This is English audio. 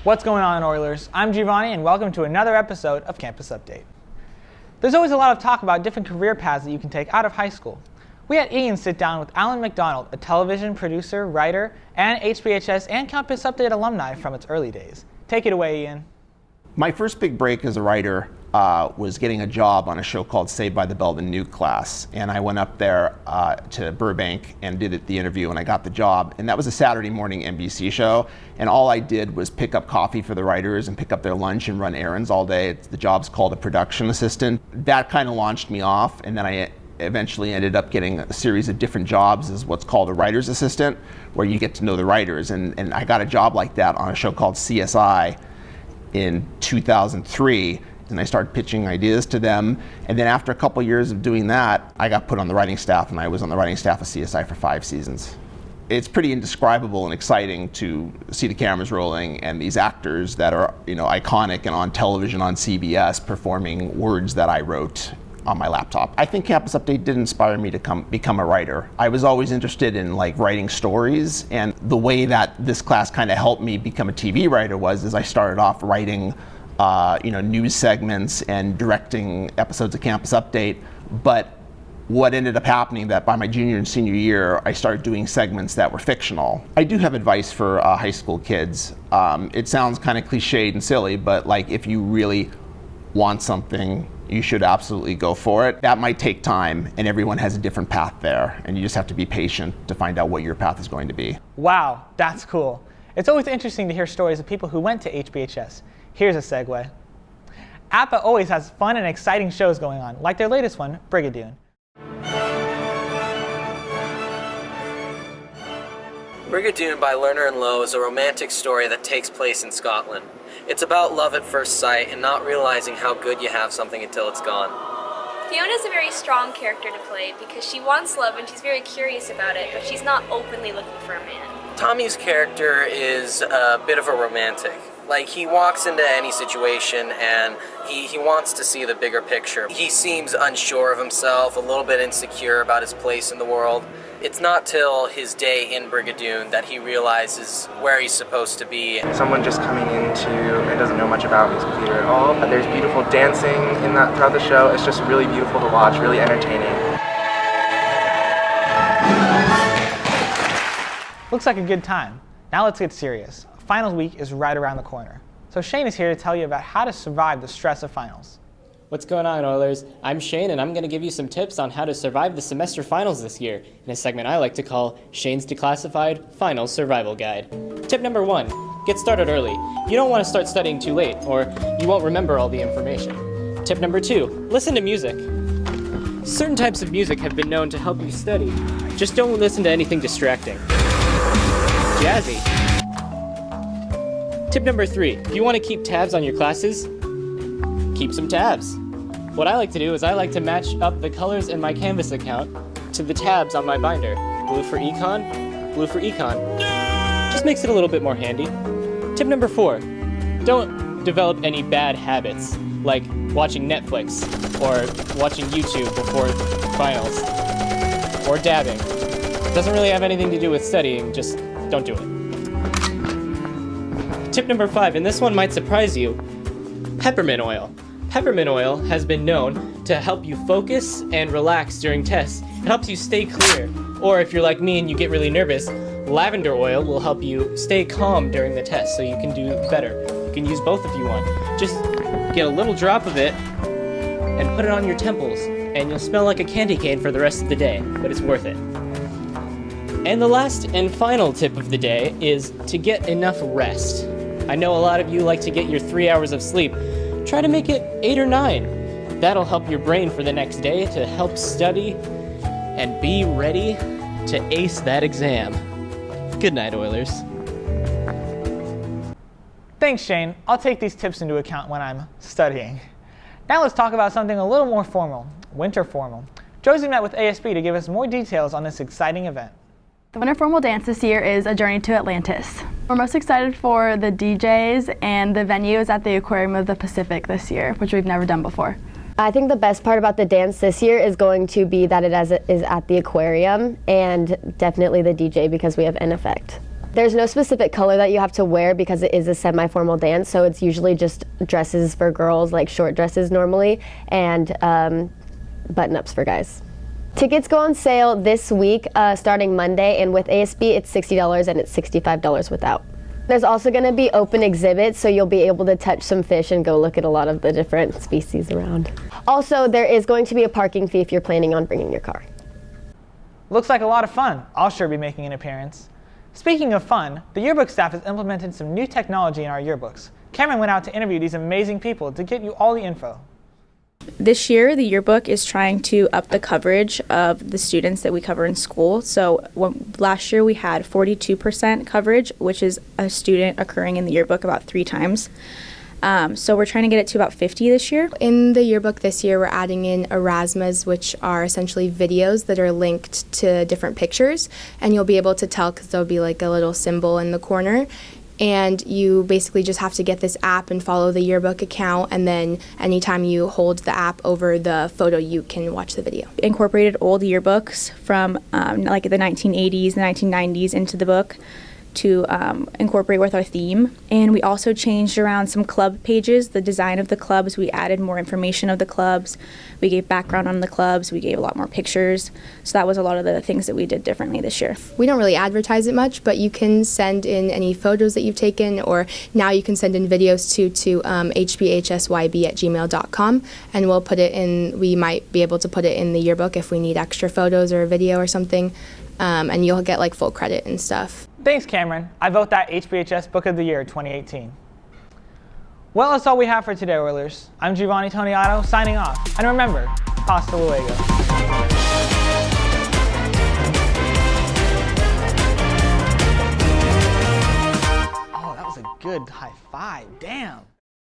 What's going on, Oilers? I'm Giovanni, and welcome to another episode of Campus Update. There's always a lot of talk about different career paths that you can take out of high school. We had Ian sit down with Alan McDonald, a television producer, writer, and HBHS and Campus Update alumni from its early days. Take it away, Ian. My first big break as a writer was getting a job on a show called Saved by the Bell, the New Class. And I went up there to Burbank and did the interview, and I got the job. And that was a Saturday morning NBC show. And all I did was pick up coffee for the writers and pick up their lunch and run errands all day. The job's called a production assistant. That kind of launched me off. And then I eventually ended up getting a series of different jobs as what's called a writer's assistant, where you get to know the writers. And I got a job like that on a show called CSI in 2003, and I started pitching ideas to them. And then after a couple years of doing that, I got put on the writing staff, and I was on the writing staff of CSI for 5 seasons. It's pretty indescribable and exciting to see the cameras rolling and these actors that are, iconic and on television on CBS performing words that I wrote on my laptop. I think Campus Update did inspire me to become a writer. I was always interested in writing stories, and the way that this class kind of helped me become a TV writer was I started off writing news segments and directing episodes of Campus Update. But what ended up happening that by my junior and senior year, I started doing segments that were fictional. I do have advice for high school kids. It sounds kind of cliched and silly, but if you really want something, you should absolutely go for it. That might take time, and everyone has a different path there, and you just have to be patient to find out what your path is going to be. Wow, that's cool. It's always interesting to hear stories of people who went to HBHS. Here's a segue. APA always has fun and exciting shows going on, like their latest one, Brigadoon. Brigadoon by Lerner and Lowe is a romantic story that takes place in Scotland. It's about love at first sight and not realizing how good you have something until it's gone. Fiona's a very strong character to play because she wants love and she's very curious about it, but she's not openly looking for a man. Tommy's character is a bit of a romantic. He walks into any situation and he wants to see the bigger picture. He seems unsure of himself, a little bit insecure about his place in the world. It's not till his day in Brigadoon that he realizes where he's supposed to be. Someone just coming into and doesn't know much about music theater at all. There's beautiful dancing throughout the show. It's just really beautiful to watch, really entertaining. Looks like a good time. Now let's get serious. Finals week is right around the corner. So Shane is here to tell you about how to survive the stress of finals. What's going on, Oilers? I'm Shane, and I'm going to give you some tips on how to survive the semester finals this year in a segment I like to call Shane's Declassified Finals Survival Guide. Tip number 1, get started early. You don't want to start studying too late, or you won't remember all the information. Tip number 2, listen to music. Certain types of music have been known to help you study. Just don't listen to anything distracting. Jazzy. Tip number 3, if you want to keep tabs on your classes, keep some tabs. What I like to do is I like to match up the colors in my Canvas account to the tabs on my binder. Blue for econ, blue for econ. Just makes it a little bit more handy. Tip number 4, don't develop any bad habits, like watching Netflix or watching YouTube before finals, or dabbing. Doesn't really have anything to do with studying, just don't do it. Tip number 5, and this one might surprise you, peppermint oil. Peppermint oil has been known to help you focus and relax during tests. It helps you stay clear. Or if you're like me and you get really nervous, lavender oil will help you stay calm during the test so you can do better. You can use both if you want. Just get a little drop of it and put it on your temples, and you'll smell like a candy cane for the rest of the day, but it's worth it. And the last and final tip of the day is to get enough rest. I know a lot of you like to get your 3 hours of sleep. Try to make it 8 or 9. That'll help your brain for the next day to help study and be ready to ace that exam. Good night, Oilers. Thanks, Shane. I'll take these tips into account when I'm studying. Now let's talk about something a little more formal, winter formal. Josie met with ASB to give us more details on this exciting event. The winter formal dance this year is A Journey to Atlantis. We're most excited for the DJs, and the venue is at the Aquarium of the Pacific this year, which we've never done before. I think the best part about the dance this year is going to be that it is at the aquarium, and definitely the DJ because we have N Effect. There's no specific color that you have to wear because it is a semi-formal dance, so it's usually just dresses for girls, like short dresses normally, and button-ups for guys. Tickets go on sale this week, starting Monday, and with ASB it's $60 and it's $65 without. There's also going to be open exhibits, so you'll be able to touch some fish and go look at a lot of the different species around. Also, there is going to be a parking fee if you're planning on bringing your car. Looks like a lot of fun. I'll sure be making an appearance. Speaking of fun, the yearbook staff has implemented some new technology in our yearbooks. Cameron went out to interview these amazing people to get you all the info. This year, the yearbook is trying to up the coverage of the students that we cover in school. So last year we had 42% coverage, which is a student occurring in the yearbook about 3 times. So we're trying to get it to about 50 this year. In the yearbook this year, we're adding in Erasmus, which are essentially videos that are linked to different pictures. And you'll be able to tell because there'll be like a little symbol in the corner. And you basically just have to get this app and follow the yearbook account, and then anytime you hold the app over the photo, you can watch the video. Incorporated old yearbooks from like the 1980s, the 1990s into the book to incorporate with our theme. And we also changed around some club pages, the design of the clubs. We added more information of the clubs. We gave background on the clubs. We gave a lot more pictures. So that was a lot of the things that we did differently this year. We don't really advertise it much, but you can send in any photos that you've taken, or now you can send in videos to hbhsyb@gmail.com, and we'll put it in. We might be able to put it in the yearbook if we need extra photos or a video or something, and you'll get like full credit and stuff. Thanks, Cameron. I vote that HBHS Book of the Year 2018. Well, that's all we have for today, Oilers. I'm Giovanni Toniato, signing off. And remember, hasta luego. Oh, that was a good high five. Damn.